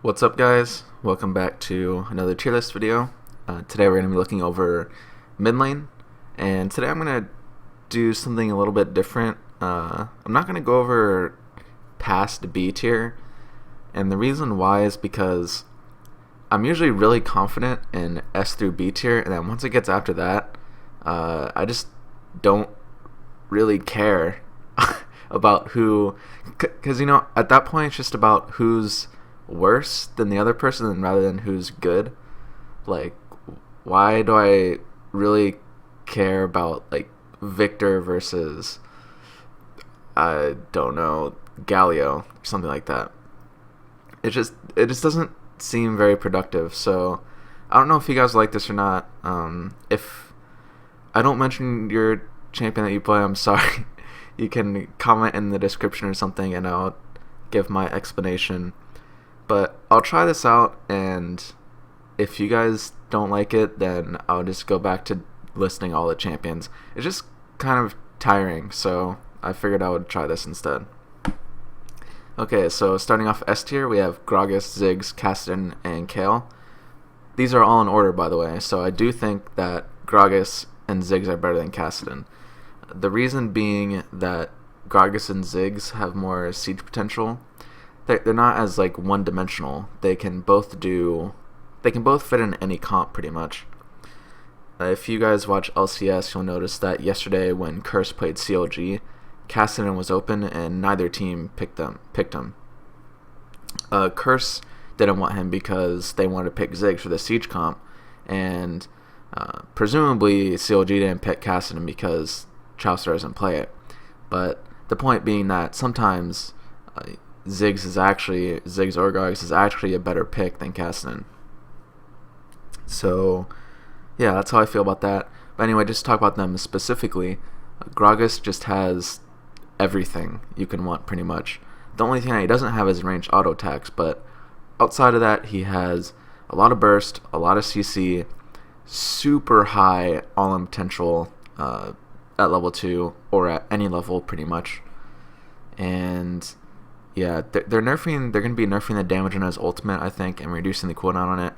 What's up, guys? Welcome back to another tier list video. Today we're going to be looking over mid lane, and today I'm going to do something a little bit different. I'm not going to go over past B tier, and the reason why is because I'm usually really confident in S through B tier, and then once it gets after that, I just don't really care about who, because at that point it's just about who's worse than the other person rather than who's good. Like, why do I really care about like Victor versus, I don't know, Galio or something like that? It just doesn't seem very productive. So I don't know if you guys like this or not. If I don't mention your champion that you play, I'm sorry. You can comment in the description or something and I'll give my explanation. But I'll try this out, and if you guys don't like it, then I'll just go back to listing all the champions. It's just kind of tiring, so I figured I would try this instead. Okay, so starting off S tier, we have Gragas, Ziggs, Kassadin, and Kayle. These are all in order, by the way, so I do think that Gragas and Ziggs are better than Kassadin. The reason being that Gragas and Ziggs have more siege potential. They're not as like one-dimensional. They can both fit in any comp pretty much. If you guys watch LCS, you'll notice that yesterday when Curse played CLG, Kassadin was open and neither team picked him. Curse didn't want him because they wanted to pick Ziggs for the siege comp, and presumably CLG didn't pick Kassadin because Chaucer doesn't play it. But the point being that sometimes Ziggs or Gragas is actually a better pick than Kassadin. So yeah, that's how I feel about that. But anyway, just to talk about them specifically, Gragas just has everything you can want pretty much. The only thing that he doesn't have is range auto attacks, but outside of that, he has a lot of burst, a lot of CC, super high all-in potential at level 2 or at any level pretty much. And yeah, they're going to be nerfing the damage on his ultimate, I think, and reducing the cooldown on it,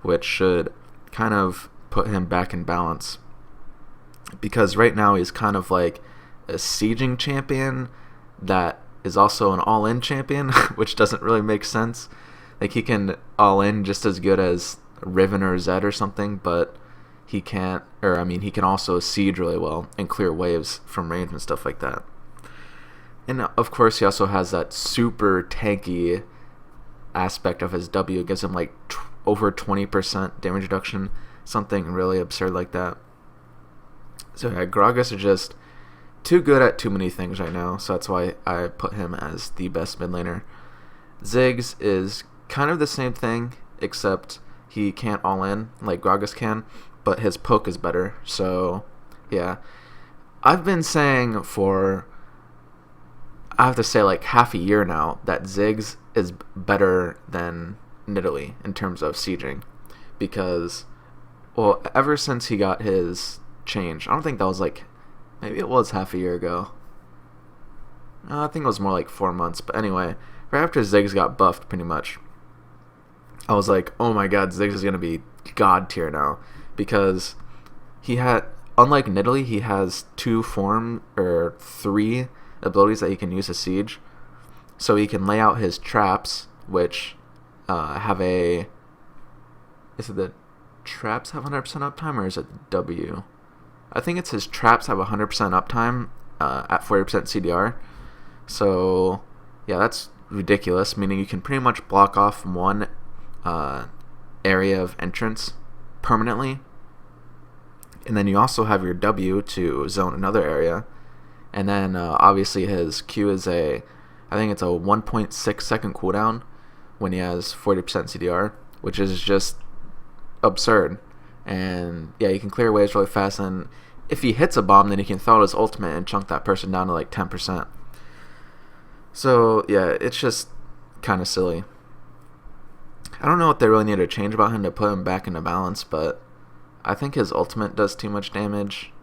which should kind of put him back in balance. Because right now he's kind of like a sieging champion that is also an all-in champion, which doesn't really make sense. Like, he can all-in just as good as Riven or Zed or something, but he can't, he can also siege really well and clear waves from range and stuff like that. And of course, he also has that super tanky aspect of his W. It gives him like over 20% damage reduction, something really absurd like that. So yeah, Gragas is just too good at too many things right now, so that's why I put him as the best mid laner. Ziggs is kind of the same thing, except he can't all in like Gragas can, but his poke is better. So yeah, I've been saying for, I have to say, like half a year now that Ziggs is better than Nidalee in terms of sieging, because, well, ever since he got his change, I don't think that was like, maybe it was half a year ago. I think it was more like 4 months, but anyway, right after Ziggs got buffed pretty much, I was like, oh my god, Ziggs is going to be god tier now, because he had, unlike Nidalee, he has 3 abilities that he can use to siege. So he can lay out his traps, which have a, is it the traps have 100% uptime, or is it W? I think it's his traps have 100% uptime at 40% CDR. So yeah, that's ridiculous, meaning you can pretty much block off one area of entrance permanently, and then you also have your W to zone another area. And then obviously his Q is I think it's a 1.6 second cooldown when he has 40% CDR, which is just absurd. And yeah, he can clear waves really fast, and if he hits a bomb, then he can throw out his ultimate and chunk that person down to like 10%. So yeah, it's just kind of silly. I don't know what they really need to change about him to put him back into balance, but I think his ultimate does too much damage.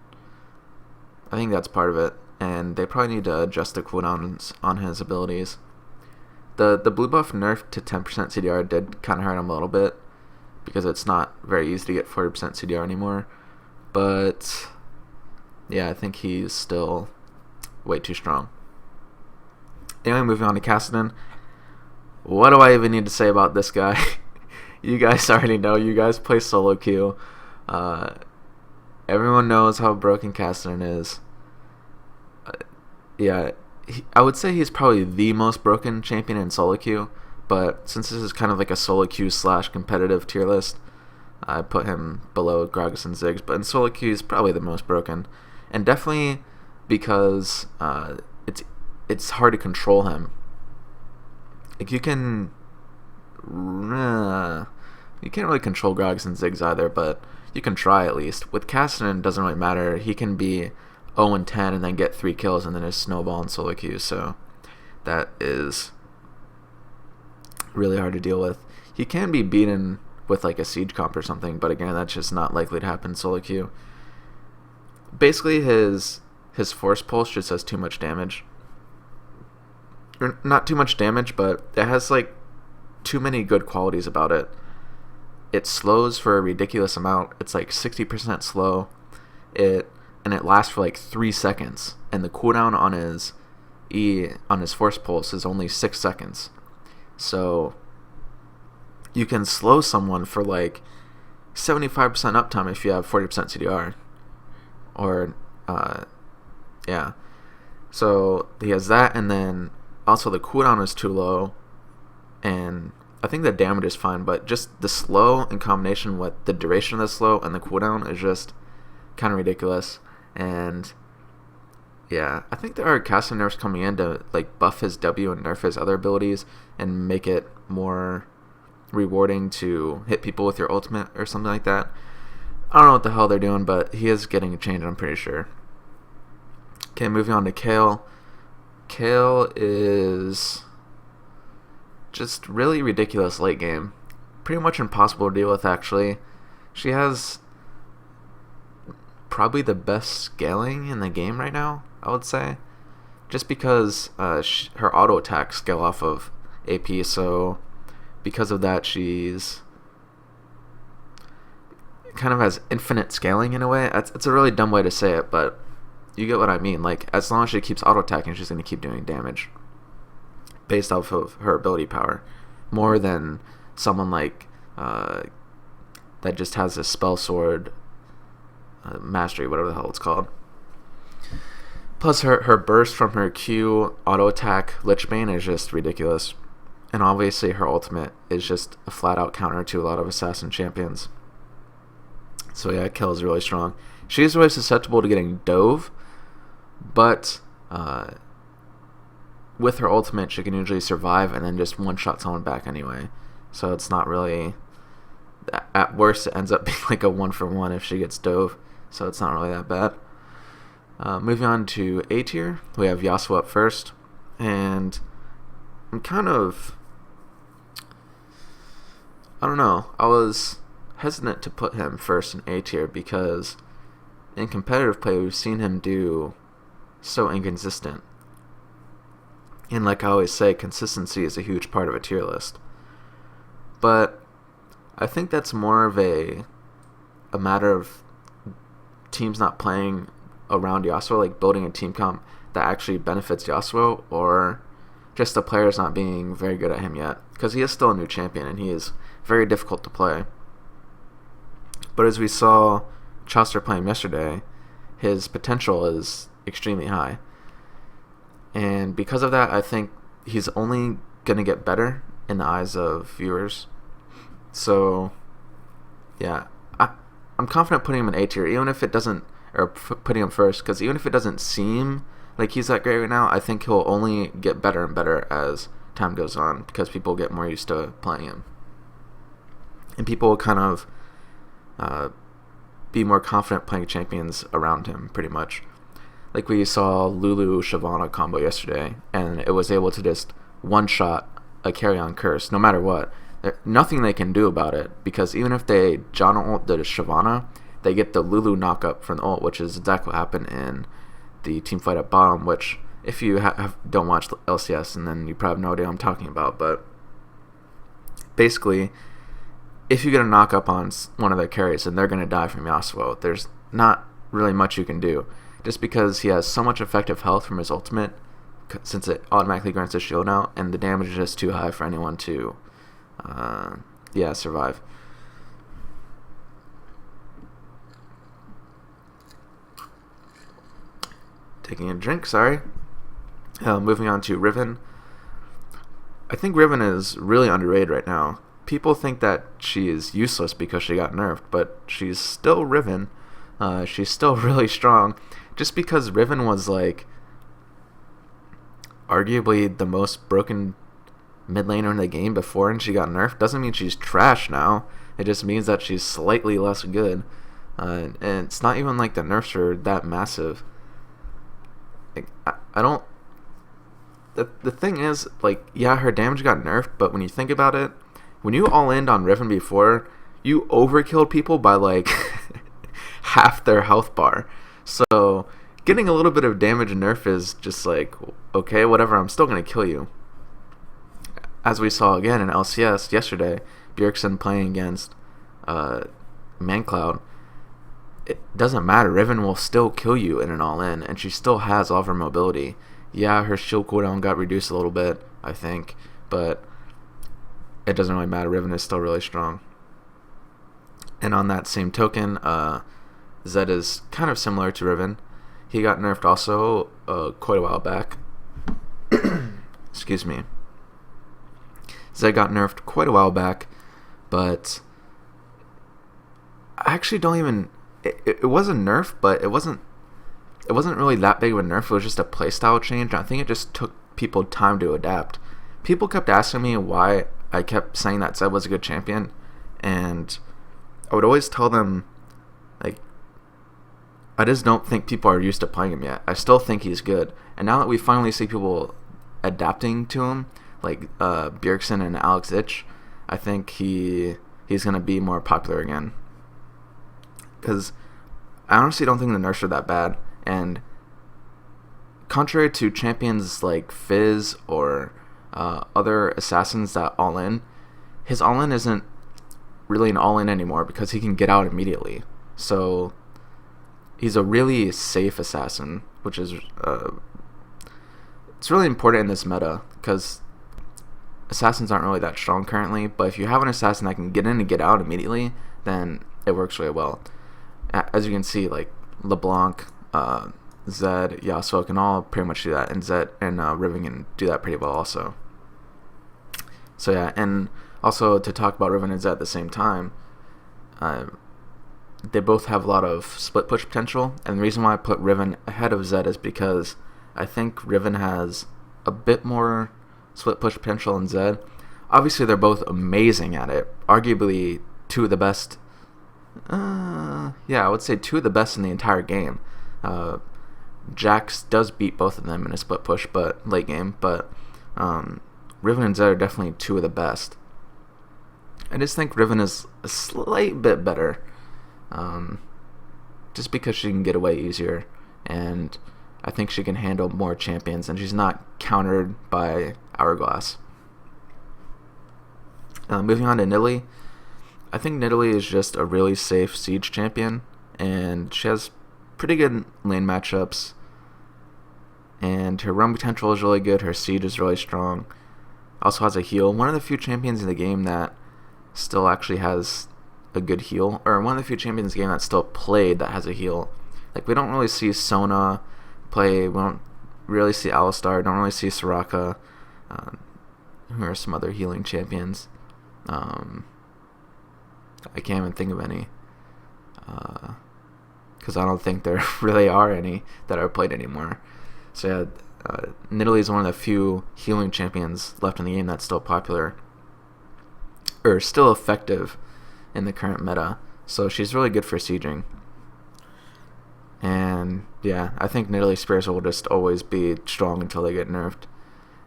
I think that's part of it, and they probably need to adjust the cooldowns on his abilities. The blue buff nerf to 10% CDR did kind of hurt him a little bit, because it's not very easy to get 40% CDR anymore. But yeah, I think he's still way too strong. Anyway, moving on to Kassadin. What do I even need to say about this guy? You guys already know. You guys play solo queue. Everyone knows how broken Kassadin is. Yeah, I would say he's probably the most broken champion in solo queue. But since this is kind of like a solo queue / competitive tier list, I put him below Gragas and Ziggs. But in solo queue, he's probably the most broken, and definitely because it's hard to control him. Like you can't really control Gragas and Ziggs either, but you can try at least. With Kassadin, it doesn't really matter. He can be 0-10 and then get 3 kills and then just snowball in solo queue. So that is really hard to deal with. He can be beaten with like a siege comp or something, but again, that's just not likely to happen in solo queue. Basically, his force pulse just does too much damage. Or not too much damage, but it has like too many good qualities about it. It slows for a ridiculous amount. It's like 60% slow. And it lasts for like 3 seconds, and the cooldown on his force pulse is only 6 seconds. So you can slow someone for like 75% uptime if you have 40% CDR. Or yeah. So he has that, and then also the cooldown is too low, and I think the damage is fine, but just the slow in combination with the duration of the slow and the cooldown is just kind of ridiculous. And yeah, I think there are Kassadin nerfs coming in to like buff his W and nerf his other abilities and make it more rewarding to hit people with your ultimate or something like that. I don't know what the hell they're doing, but he is getting a change, I'm pretty sure. Okay, moving on to Kayle. Kayle is just really ridiculous late game. Pretty much impossible to deal with, actually. She has probably the best scaling in the game right now, I would say. Just because her auto attacks scale off of AP, so because of that, she's kind of has infinite scaling in a way. It's a really dumb way to say it, but you get what I mean. Like, as long as she keeps auto attacking, she's going to keep doing damage based off of her ability power, more than someone like that just has a spell sword mastery, whatever the hell it's called. Plus her burst from her Q auto attack Lichbane is just ridiculous, and obviously her ultimate is just a flat out counter to a lot of assassin champions. So yeah, Kayle is really strong. She's really susceptible to getting dove, but with her ultimate, she can usually survive and then just one-shot someone back anyway. So it's not really... At worst, it ends up being like a 1-for-1 if she gets dove. So it's not really that bad. Moving on to A tier, we have Yasuo up first. And I'm kind of... I don't know. I was hesitant to put him first in A tier because in competitive play, we've seen him do so inconsistent. And like I always say, consistency is a huge part of a tier list. But I think that's more of a matter of teams not playing around Yasuo, like building a team comp that actually benefits Yasuo, or just the players not being very good at him yet. Because he is still a new champion and he is very difficult to play. But as we saw Chaucer play him yesterday, his potential is extremely high. And because of that, I think he's only going to get better in the eyes of viewers. So, yeah, I'm confident putting him in A tier, even if it doesn't, or putting him first, because even if it doesn't seem like he's that great right now, I think he'll only get better and better as time goes on, because people get more used to playing him. And people will kind of be more confident playing champions around him, pretty much. Like we saw Lulu Shyvana combo yesterday, and it was able to just one-shot a carry-on curse, no matter what. Nothing they can do about it, because even if they Janna ult the Shyvana, they get the Lulu knock-up from the ult, which is exactly what happened in the team fight at bottom, which if you don't watch LCS, and then you probably have no idea what I'm talking about. But basically, if you get a knock up on one of their carries and they're going to die from Yasuo, there's not really much you can do. Just because he has so much effective health from his ultimate, since it automatically grants a shield out, and the damage is just too high for anyone to survive. Taking a drink, sorry. Moving on to Riven. I think Riven is really underrated right now. People think that she is useless because she got nerfed, but she's still Riven. She's still really strong. Just because Riven was like arguably the most broken mid laner in the game before and she got nerfed doesn't mean she's trash now. It just means that she's slightly less good. And it's not even like the nerfs are that massive. Like, I don't... The thing is, like, yeah, her damage got nerfed, but when you think about it, when you all-in on Riven before, you overkilled people by, like, half their health bar. So, getting a little bit of damage nerf is just like, okay, whatever, I'm still going to kill you. As we saw again in LCS yesterday, Bjergsen playing against Mancloud, it doesn't matter. Riven will still kill you in an all-in, and she still has all of her mobility. Yeah, her shield cooldown got reduced a little bit, I think, but it doesn't really matter. Riven is still really strong. And on that same token, Zed is kind of similar to Riven. He got nerfed also quite a while back. Excuse me. Zed got nerfed quite a while back, but I actually don't even... It was a nerf, but it wasn't really that big of a nerf. It was just a playstyle change. I think it just took people time to adapt. People kept asking me why I kept saying that Zed was a good champion, and I would always tell them, like, I just don't think people are used to playing him yet. I still think he's good, and now that we finally see people adapting to him, like Bjergsen and Kha'zix, I think he's gonna be more popular again. Because I honestly don't think the nerfs are that bad, and contrary to champions like Fizz or other assassins that all-in, his all-in isn't really an all-in anymore because he can get out immediately. So he's a really safe assassin, which is it's really important in this meta because assassins aren't really that strong currently, but if you have an assassin that can get in and get out immediately, then it works really well. As you can see, like LeBlanc, Zed, Yasuo can all pretty much do that, and Zed and Riven can do that pretty well also. So yeah, and also to talk about Riven and Zed at the same time, they both have a lot of split push potential, and the reason why I put Riven ahead of Zed is because I think Riven has a bit more split push potential than Zed. Obviously, they're both amazing at it. Arguably, two of the best. I would say two of the best in the entire game. Jax does beat both of them in a split push, but late game. But Riven and Zed are definitely two of the best. I just think Riven is a slight bit better, just because she can get away easier, and I think she can handle more champions, and she's not countered by Hourglass. Moving on to Nidalee. I think Nidalee is just a really safe Siege champion, and she has pretty good lane matchups, and her roam potential is really good, her Siege is really strong, also has a heal. One of the few champions in the game that still actually has a good heal, or one of the few champions in the game that still played that has a heal. Like, we don't really see Sona play, we don't really see Alistar, don't really see Soraka, who are some other healing champions. I can't even think of any, because I don't think there really are any that are played anymore. So yeah, Nidalee is one of the few healing champions left in the game that's still popular, or still effective in the current meta. So she's really good for sieging. And yeah, I think Nidalee Spears will just always be strong until they get nerfed,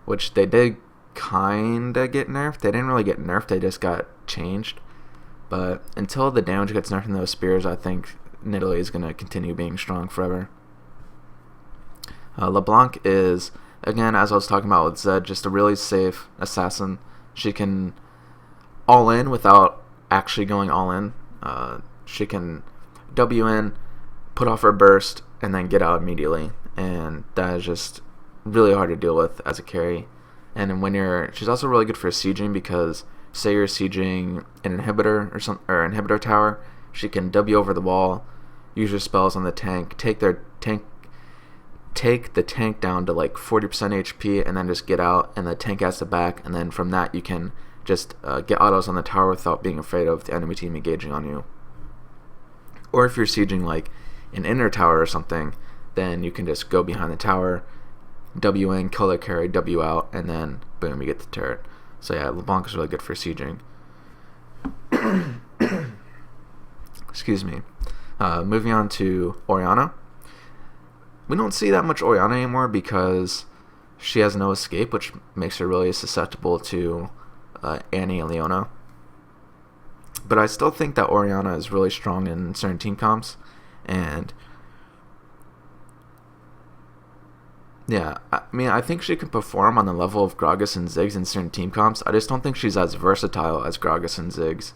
which they did kinda get nerfed. They didn't really get nerfed, they just got changed. But until the damage gets nerfed in those spears, I think Nidalee is going to continue being strong forever. LeBlanc is, again, as I was talking about with Zed, just a really safe assassin. She can all in without actually going all in. She can W in, put off her burst, and then get out immediately. And that is just really hard to deal with as a carry. And when she's also really good for sieging, because say you're sieging an inhibitor or inhibitor tower, she can W over the wall, use your spells on the tank, take the tank down to like 40% HP, and then just get out, and the tank has to back, and then from that you can just get autos on the tower without being afraid of the enemy team engaging on you. Or if you're sieging like an inner tower or something, then you can just go behind the tower, W in, kill their carry, W out, and then boom, you get the turret. So yeah, LeBlanc is really good for sieging. Excuse me. Moving on to Orianna. We don't see that much Orianna anymore because she has no escape, which makes her really susceptible to Annie and Leona. But I still think that Orianna is really strong in certain team comps, and yeah, I mean, I think she can perform on the level of Gragas and Ziggs in certain team comps. I just don't think she's as versatile as Gragas and Ziggs.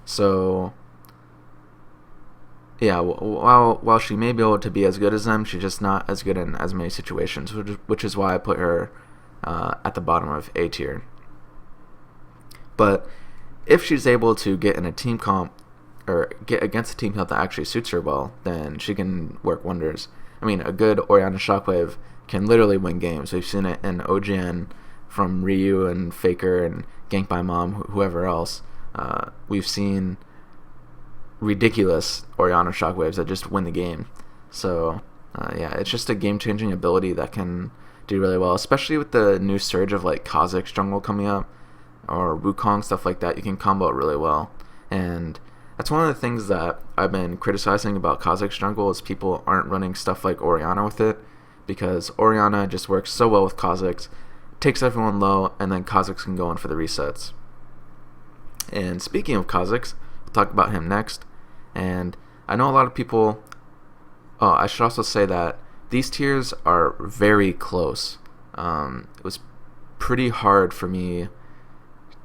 So yeah, while she may be able to be as good as them, she's just not as good in as many situations, which is why I put her at the bottom of A tier. But if she's able to get in a team comp, or get against a team comp that actually suits her well, then she can work wonders. I mean, a good Orianna Shockwave can literally win games. We've seen it in OGN from Ryu and Faker and Gank by Mom, whoever else. We've seen ridiculous Orianna Shockwaves that just win the game. So yeah, it's just a game-changing ability that can do really well, especially with the new surge of like Kha'Zix jungle coming up, or Wukong, stuff like that. You can combo it really well, and that's one of the things that I've been criticizing about Kha'Zix jungle, is people aren't running stuff like Orianna with it, because Orianna just works so well with Kha'Zix, takes everyone low, and then Kha'Zix can go in for the resets. And speaking of Kha'Zix, we'll talk about him next. And I know a lot of people... Oh, I should also say that these tiers are very close. It was pretty hard for me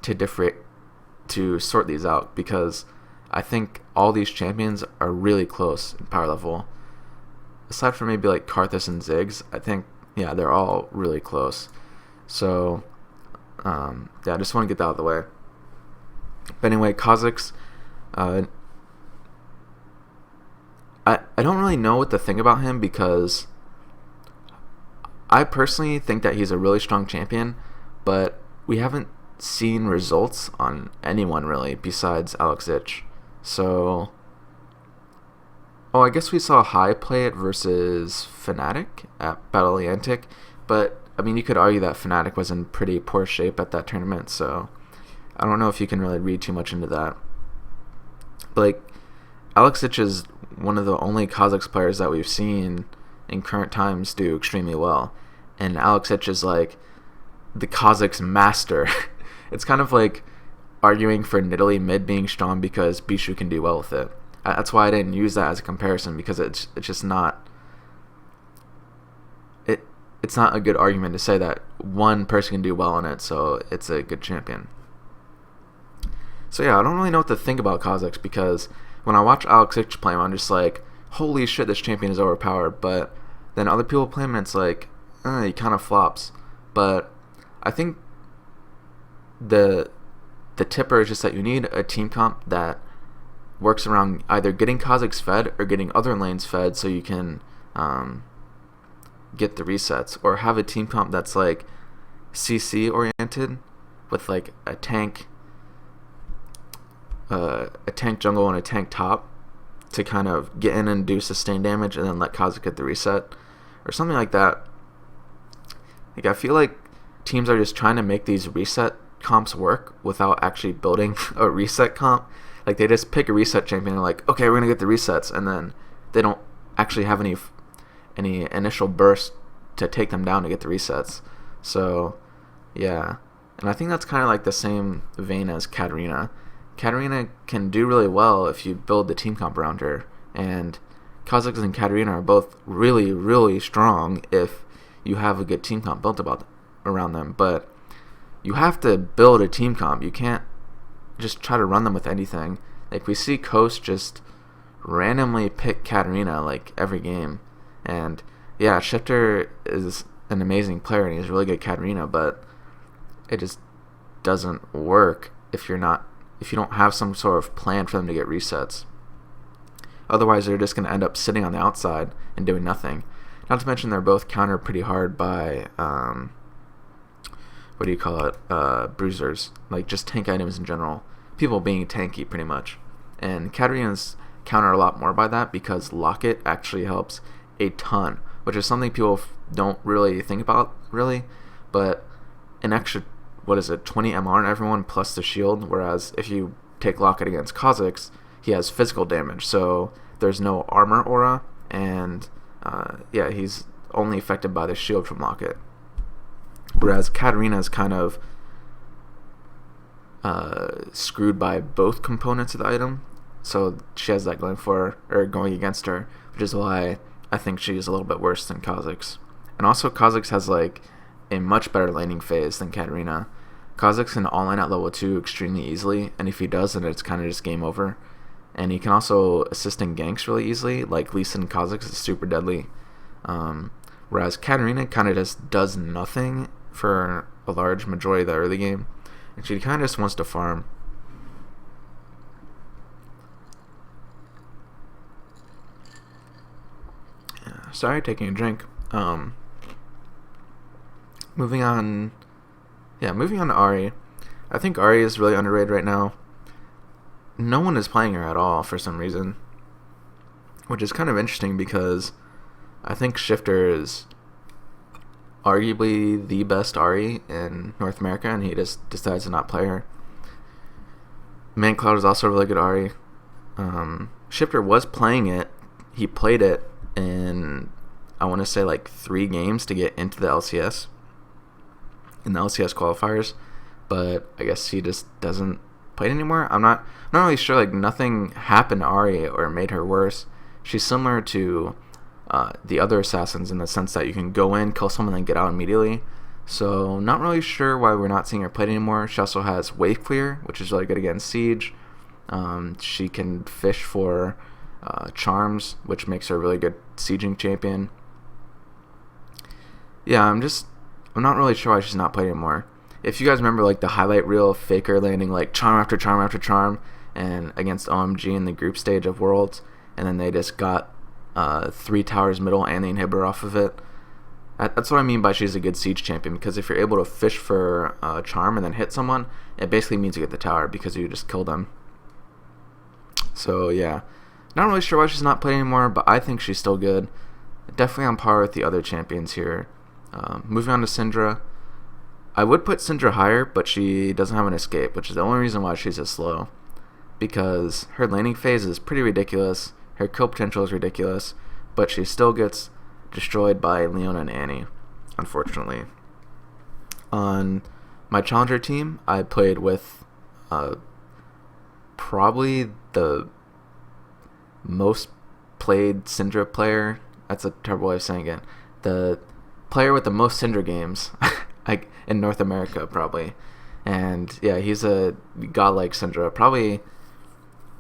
to sort these out, because I think all these champions are really close in power level. Aside from maybe like Karthus and Ziggs, I think, yeah, they're all really close. So yeah, I just want to get that out of the way. But anyway, Kha'Zix, I don't really know what to think about him, because I personally think that he's a really strong champion, but we haven't seen results on anyone really besides Kha'Zix. So, I guess we saw High play it versus Fnatic at Battle Atlantic, but I mean, you could argue that Fnatic was in pretty poor shape at that tournament, so I don't know if you can really read too much into that. But like, Kha'Zix is one of the only Kha'Zix players that we've seen in current times do extremely well, and Kha'Zix is like the Kha'Zix master. It's kind of like arguing for Nidalee mid being strong because Bishu can do well with it. That's why I didn't use that as a comparison, because it's just not... It's not a good argument to say that one person can do well on it, so it's a good champion. So yeah, I don't really know what to think about Kha'Zix, because when I watch Kha'Zix play him, I'm just like, holy shit, this champion is overpowered. But then other people play him and it's like, he kind of flops. But I think the tipper is just that you need a team comp that works around either getting Kha'Zix fed or getting other lanes fed, so you can get the resets, or have a team comp that's like CC oriented with like a tank jungle and a tank top to kind of get in and do sustained damage, and then let Kha'Zix get the reset or something like that. Like, I feel like teams are just trying to make these reset comps work without actually building a reset comp. Like, they just pick a reset champion and they're like, okay, we're gonna get the resets, and then they don't actually have any initial burst to take them down to get the resets. So yeah, and I think that's kind of like the same vein as Katarina. Katarina can do really well if you build the team comp around her, and Kha'Zix and Katarina are both really, really strong if you have a good team comp built around them. But you have to build a team comp. You can't just try to run them with anything. Like, we see Coast just randomly pick Katarina like every game, and yeah, Shifter is an amazing player and he's really good Katarina, but it just doesn't work if you don't have some sort of plan for them to get resets. Otherwise, they're just going to end up sitting on the outside and doing nothing. Not to mention they're both countered pretty hard by bruisers, like just tank items in general. People being tanky pretty much. And Katarina's countered a lot more by that because Locket actually helps a ton, which is something people don't really think about, really. But an extra, 20 MR on everyone plus the shield, whereas if you take Locket against Kha'Zix, he has physical damage, so there's no armor aura, and he's only affected by the shield from Locket. Whereas Katarina is kind of screwed by both components of the item, so she has that going against her, which is why I think she's a little bit worse than Kha'Zix. And also Kha'Zix has like a much better laning phase than Katarina. Kha'Zix can all-in at level 2 extremely easily, and if he does, then it's kind of just game over. And he can also assist in ganks really easily, like Lee Sin Kha'Zix is super deadly. Whereas Katarina kind of just does nothing for a large majority of the early game, and she kind of just wants to farm. Sorry, taking a drink. Moving on to Ahri. I think Ahri is really underrated right now. No one is playing her at all for some reason, which is kind of interesting because I think Shifter is arguably the best Ahri in North America, and he just decides to not play her. ManCloud is also a really good Ahri. Shifter was playing it. He played it in, I want to say, like 3 games to get into the LCS, in the LCS qualifiers, but I guess he just doesn't play it anymore. I'm not really sure. Like, nothing happened to Ahri or made her worse. She's similar to the other assassins in the sense that you can go in, kill someone, and get out immediately. So not really sure why we're not seeing her played anymore. She also has wave clear, which is really good against siege. She can fish for charms, which makes her a really good sieging champion. Yeah, I'm not really sure why she's not played anymore. If you guys remember, like, the highlight reel of Faker landing like charm after charm after charm and against OMG in the group stage of Worlds, and then they just got 3 towers middle and the inhibitor off of it. That's what I mean by she's a good siege champion, because if you're able to fish for charm and then hit someone, it basically means you get the tower because you just kill them. So yeah, not really sure why she's not playing anymore, but I think she's still good. Definitely on par with the other champions here. Moving on to Syndra. I would put Syndra higher, but she doesn't have an escape, which is the only reason why she's this low. Because her laning phase is pretty ridiculous, her kill potential is ridiculous, but she still gets destroyed by Leona and Annie, unfortunately. On my challenger team, I played with probably the most played Syndra player. That's a terrible way of saying it. The player with the most Syndra games in North America, probably. And yeah, he's a godlike Syndra. Probably,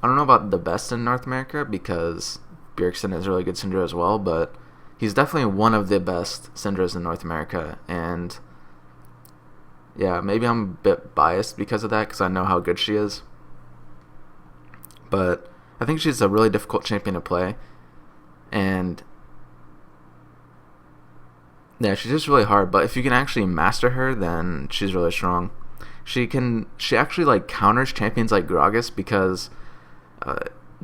I don't know about the best in North America because Bjergsen is a really good Syndra as well, but he's definitely one of the best Syndras in North America. And yeah, maybe I'm a bit biased because of that, because I know how good she is. But I think she's a really difficult champion to play. And yeah, she's just really hard, but if you can actually master her, then she's really strong. She actually like counters champions like Gragas, because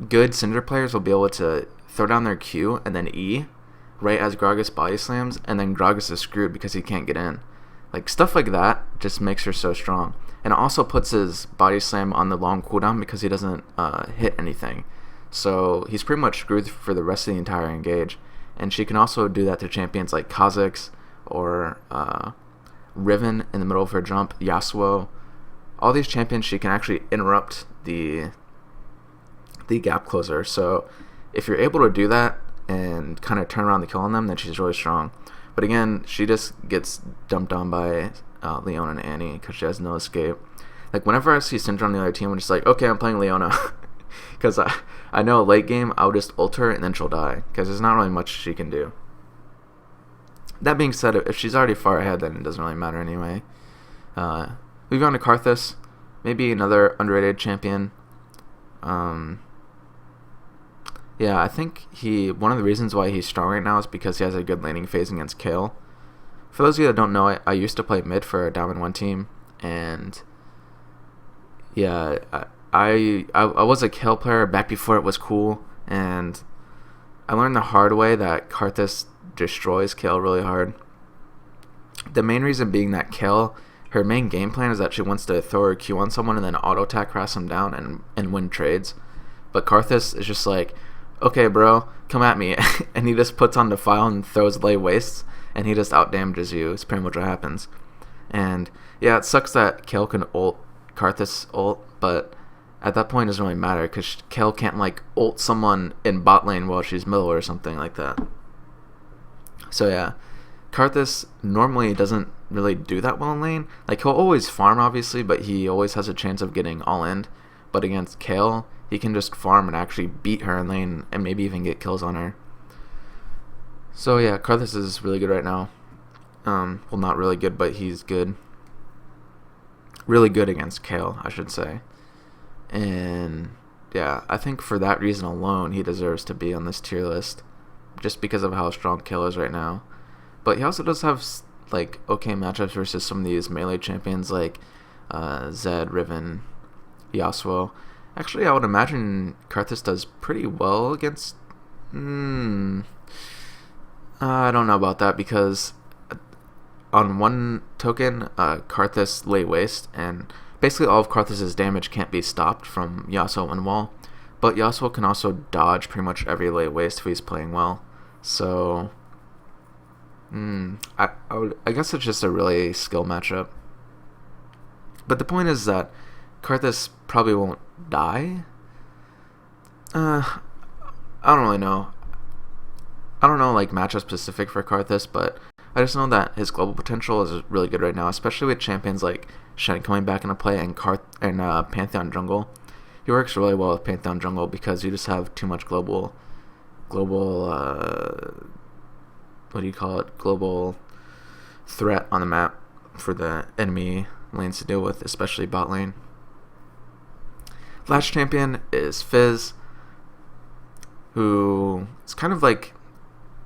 good Syndra players will be able to throw down their Q and then E right as Gragas body slams, and then Gragas is screwed because he can't get in. Like, stuff like that just makes her so strong. And it also puts his body slam on the long cooldown because he doesn't hit anything. So he's pretty much screwed for the rest of the entire engage. And she can also do that to champions like Kha'Zix or Riven in the middle of her jump, Yasuo. All these champions, she can actually interrupt the gap closer. So if you're able to do that and kind of turn around the kill on them, then she's really strong. But again, she just gets dumped on by Leona and Annie because she has no escape. Like, whenever I see Syndra on the other team, I'm just like, okay, I'm playing Leona. Because I know late game, I'll just ult her and then she'll die. Because there's not really much she can do. That being said, if she's already far ahead, then it doesn't really matter anyway. We've gone to Karthus. Maybe another underrated champion. Yeah, I think one of the reasons why he's strong right now is because he has a good laning phase against Kayle. For those of you that don't know, I used to play mid for a Diamond 1 team, and yeah, I was a Kayle player back before it was cool, and I learned the hard way that Karthus destroys Kayle really hard. The main reason being that Kayle, her main game plan is that she wants to throw her Q on someone and then auto-attack harass them down and win trades. But Karthus is just like, okay, bro, come at me. And he just puts on Defile and throws lay wastes, and he just out-damages you. It's pretty much what happens. And yeah, it sucks that Kayle can ult Karthus ult, but at that point it doesn't really matter because Kayle can't like ult someone in bot lane while she's middle or something like that. So yeah, Karthus normally doesn't really do that well in lane. Like, he'll always farm obviously, but he always has a chance of getting all in. But against Kayle, he can just farm and actually beat her in lane and maybe even get kills on her. So yeah, Karthus is really good right now. Well, not really good, but he's good. Really good against Kayle, I should say. And yeah, I think for that reason alone, he deserves to be on this tier list, just because of how strong Kayle is right now. But he also does have like okay matchups versus some of these melee champions like Zed, Riven, Yasuo. Actually, I would imagine Karthus does pretty well against... I don't know about that, because on one token, Karthus lay waste, and basically all of Karthus' damage can't be stopped from Yasuo one wall. But Yasuo can also dodge pretty much every lay waste if he's playing well. So I guess it's just a really skill matchup. But the point is that Karthus probably won't die. I don't really know. I don't know like matchup specific for Karthus, but I just know that his global potential is really good right now, especially with champions like Shen coming back into play and Pantheon jungle. He works really well with Pantheon jungle because you just have too much global what do you call it? Global threat on the map for the enemy lanes to deal with, especially bot lane. Last champion is Fizz, who is kind of like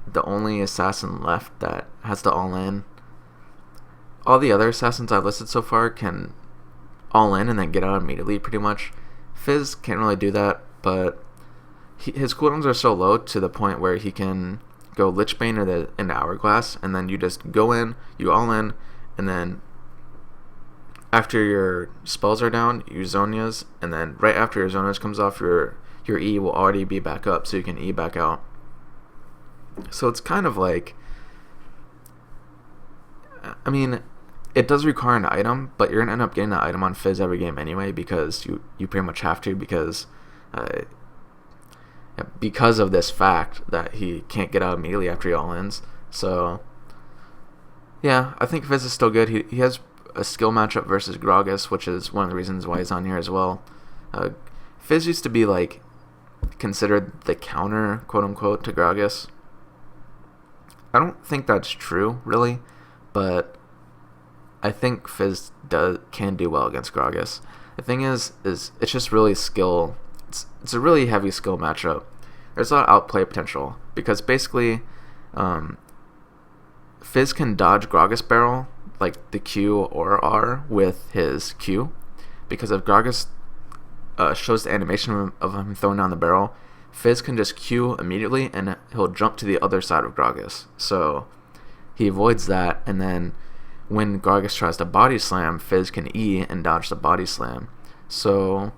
the only assassin left that has the all-in. All the other assassins I've listed so far can all-in and then get out immediately, pretty much. Fizz can't really do that, but his cooldowns are so low to the point where he can go Lichbane into Hourglass, and then you just go in, you all-in, and then after your spells are down, you Zonias, and then right after your Zonias comes off, your E will already be back up, so you can E back out. So it's kind of like, I mean, it does require an item, but you're going to end up getting that item on Fizz every game anyway, because you pretty much have to, because of this fact that he can't get out immediately after he all-ins. So yeah, I think Fizz is still good. He has a skill matchup versus Gragas, which is one of the reasons why he's on here as well. Fizz used to be like considered the counter, quote unquote, to Gragas. I don't think that's true, really, but I think Fizz can do well against Gragas. The thing is it's just really skill. It's a really heavy skill matchup. There's a lot of outplay potential because basically, Fizz can dodge Gragas barrel like the Q or R with his Q, because if Gragas shows the animation of him throwing down the barrel, Fizz can just Q immediately and he'll jump to the other side of Gragas. So he avoids that, and then when Gragas tries to body slam, Fizz can E and dodge the body slam. So,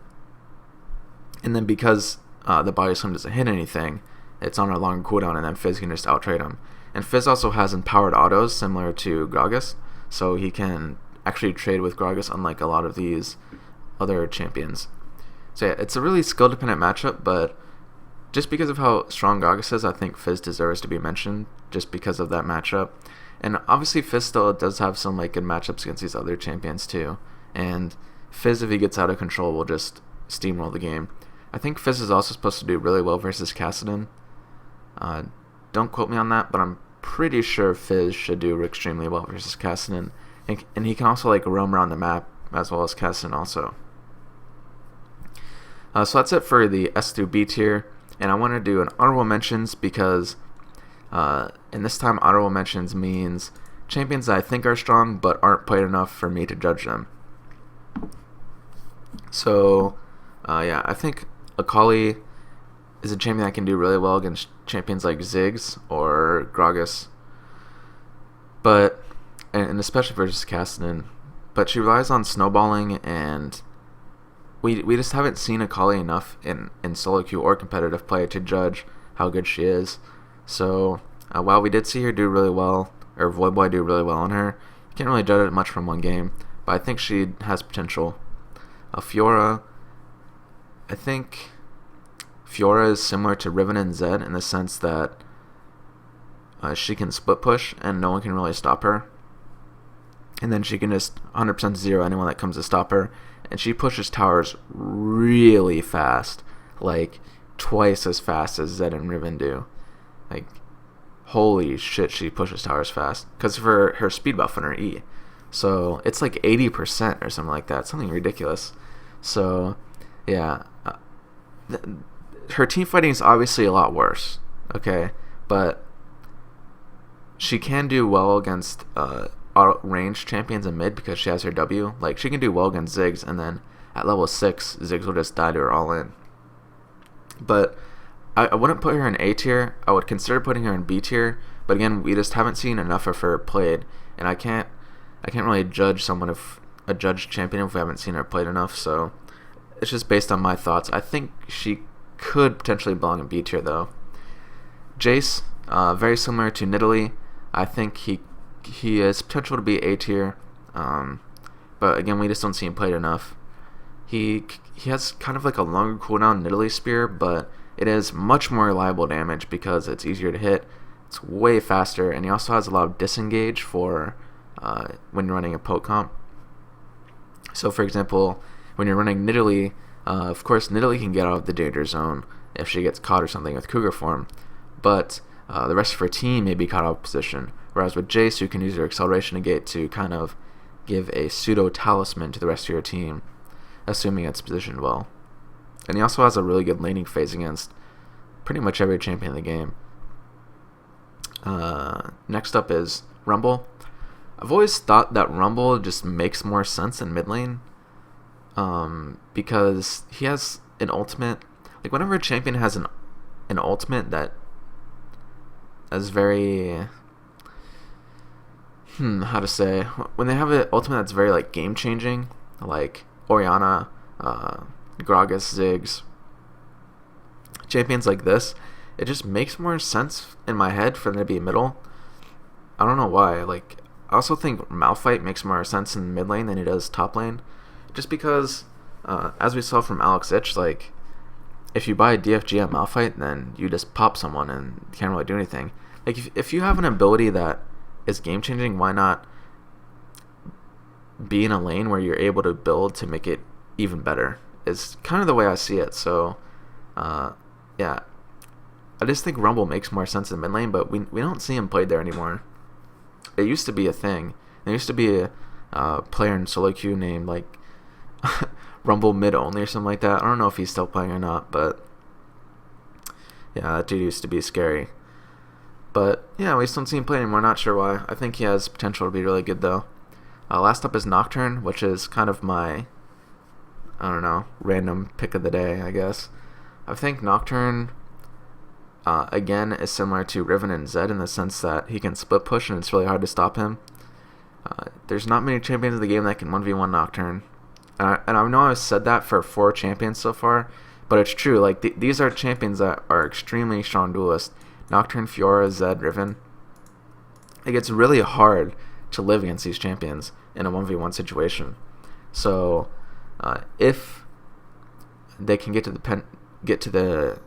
and then because the body slam doesn't hit anything, it's on a longer cooldown, and then Fizz can just out-trade him. And Fizz also has empowered autos similar to Gragas, so he can actually trade with Gragas, unlike a lot of these other champions. So yeah, it's a really skill-dependent matchup, but just because of how strong Gragas is, I think Fizz deserves to be mentioned just because of that matchup. And obviously Fizz still does have some like good matchups against these other champions too. And Fizz, if he gets out of control, will just steamroll the game. I think Fizz is also supposed to do really well versus Kassadin. Don't quote me on that, but I'm pretty sure Fizz should do extremely well versus Kassadin. And he can also like roam around the map as well as Kassadin also. So that's it for the S through B tier. And I want to do an honorable mentions because, and this time honorable mentions means champions that I think are strong but aren't played enough for me to judge them. So, yeah, I think Akali is a champion that can do really well against champions like Ziggs or Gragas, but and especially versus Kassadin. But she relies on snowballing, and we just haven't seen Akali enough in solo queue or competitive play to judge how good she is. So while we did see her do really well, or Voidboy do really well on her, you can't really judge it much from one game. But I think she has potential. Fiora, I think Fiora is similar to Riven and Zed in the sense that she can split push and no one can really stop her. And then she can just 100% zero anyone that comes to stop her. And she pushes towers really fast, like twice as fast as Zed and Riven do. Like, holy shit, she pushes towers fast because of her speed buff and her E. So it's like 80% or something like that, something ridiculous. So yeah, her team fighting is obviously a lot worse, okay, but she can do well against range champions in mid because she has her W. Like, she can do well against Ziggs, and then at level 6, Ziggs will just die to her all in. But I wouldn't put her in A tier. I would consider putting her in B tier, but again, we just haven't seen enough of her played, and I can't really judge someone if a judge champion if we haven't seen her played enough. So it's just based on my thoughts. I think she could potentially belong in B tier though. Jayce, very similar to Nidalee. I think he has potential to be A tier, but again, we just don't see him played enough. He has kind of like a longer cooldown Nidalee spear, but it is much more reliable damage because it's easier to hit. It's way faster, and he also has a lot of disengage for when you're running a poke comp. So for example, when you're running Nidalee, of course Nidalee can get out of the danger zone if she gets caught or something with Cougar form, but the rest of her team may be caught out of position. Whereas with Jayce, you can use your acceleration negate to kind of give a pseudo talisman to the rest of your team, assuming it's positioned well. And he also has a really good laning phase against pretty much every champion in the game. Next up is Rumble. I've always thought that Rumble just makes more sense in mid lane, because he has an ultimate. Like, whenever a champion has an ultimate that is very how to say, when they have an ultimate that's very like game changing, like Orianna, Gragas, Ziggs, champions like this, it just makes more sense in my head for them to be middle. I don't know why. Like, I also think Malphite makes more sense in mid lane than he does top lane, just because as we saw from Alex Ich, like, if you buy a DFG at Malphite, then you just pop someone and can't really do anything. Like, if you have an ability that is game changing, why not be in a lane where you're able to build to make it even better? Is kind of the way I see it. So yeah, I just think Rumble makes more sense in mid lane, but we don't see him played there anymore. It used to be a thing. There used to be a player in solo queue named like Rumble mid only or something like that. I don't know if he's still playing or not, but yeah, that dude used to be scary. But yeah, we just don't see him play anymore. Not sure why. I think he has potential to be really good though. Last up is Nocturne, which is kind of my, I don't know, random pick of the day, I guess. I think Nocturne, again, is similar to Riven and Zed in the sense that he can split push and it's really hard to stop him. There's not many champions in the game that can 1v1 Nocturne. And I know I've said that for 4 champions so far, but it's true. Like, these are champions that are extremely strong duelists. Nocturne, Fiora, Zed, Riven. It gets really hard to live against these champions in a 1v1 situation. So if they can get to the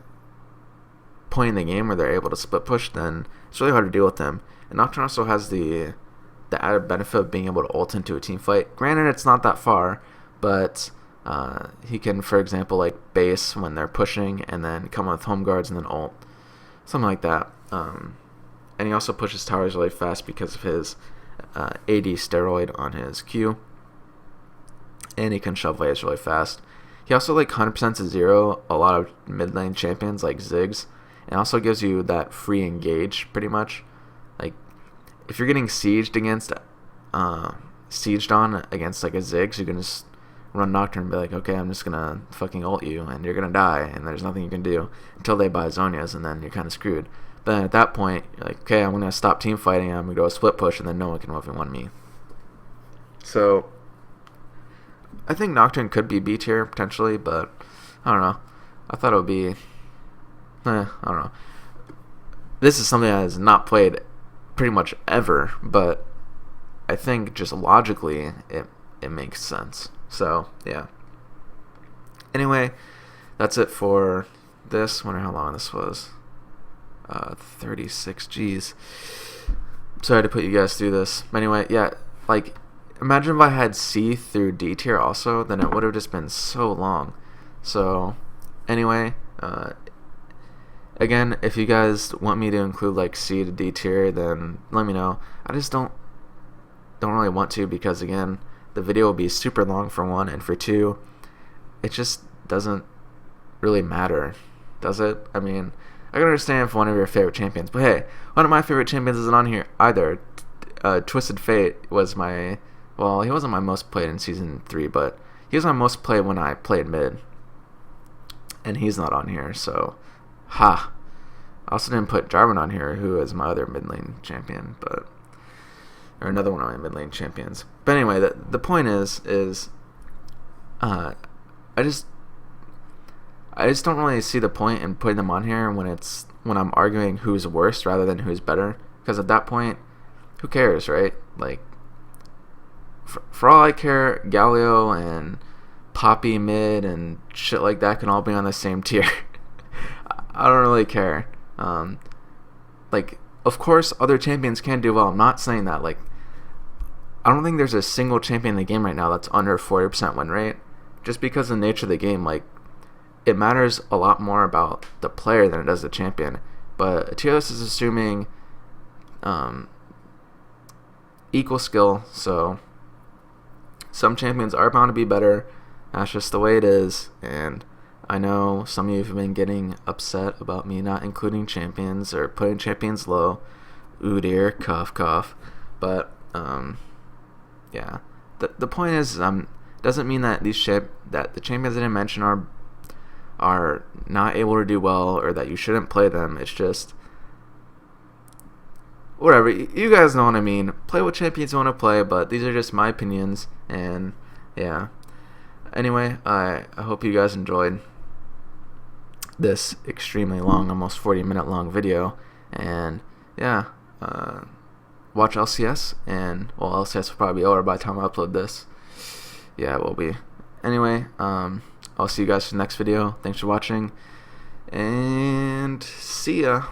point in the game where they're able to split push, then it's really hard to deal with them. And Nocturne also has the added benefit of being able to ult into a team fight. Granted, it's not that far, but he can, for example, like base when they're pushing and then come with home guards and then ult, something like that. And he also pushes towers really fast because of his AD steroid on his Q, and he can shove waves really fast. He also like 100% to 0 a lot of mid lane champions like Ziggs, and also gives you that free engage pretty much. Like if you're getting sieged on against like a Ziggs, you can just run Nocturne and be like, okay, I'm just gonna fucking ult you and you're gonna die, and there's nothing you can do until they buy Zhonya's, and then you're kind of screwed. But then at that point, you're like, okay, I'm gonna stop team fighting, I'm gonna go a split push, and then no one can 1v1 me. So I think Nocturne could be B tier potentially, but I don't know. I thought it would be I don't know. This is something that has not played pretty much ever, but I think just logically it makes sense. So yeah. Anyway, that's it for this. Wonder how long this was. 36 G's. Sorry to put you guys through this. But anyway, yeah, like imagine if I had C through D tier also, then it would have just been so long. So anyway, again, if you guys want me to include like C to D tier, then let me know. I just don't really want to, because again, the video will be super long for one, and for two, it just doesn't really matter, does it? I mean, I can understand if one of your favorite champions, but hey, one of my favorite champions isn't on here either. Twisted Fate was my, well, he wasn't my most played in Season 3, but he was my most played when I played mid, and he's not on here, so, ha. I also didn't put Jarvan on here, who is my other mid lane champion, but, or another one of my mid lane champions. But anyway, the point is I just don't really see the point in putting them on here when I'm arguing who's worse rather than who's better, because at that point, who cares, right? Like, for all I care, Galio and Poppy mid and shit like that can all be on the same tier. I don't really care. Like, of course, other champions can do well. I'm not saying that. Like, I don't think there's a single champion in the game right now that's under 40% win rate, just because of the nature of the game. Like, it matters a lot more about the player than it does the champion. But a tier list is assuming equal skill, so some champions are bound to be better. That's just the way it is, and I know some of you have been getting upset about me not including champions or putting champions low. Ooh dear, cough cough. But yeah, the point is, doesn't mean that that the champions I didn't mention are not able to do well, or that you shouldn't play them. It's just whatever. You guys know what I mean. Play what champions you want to play, but these are just my opinions, and yeah. Anyway, I hope you guys enjoyed this extremely long, almost 40-minute long video, and yeah, watch LCS, and well, LCS will probably be over by the time I upload this. Yeah, it will be. Anyway, I'll see you guys for the next video. Thanks for watching, and see ya.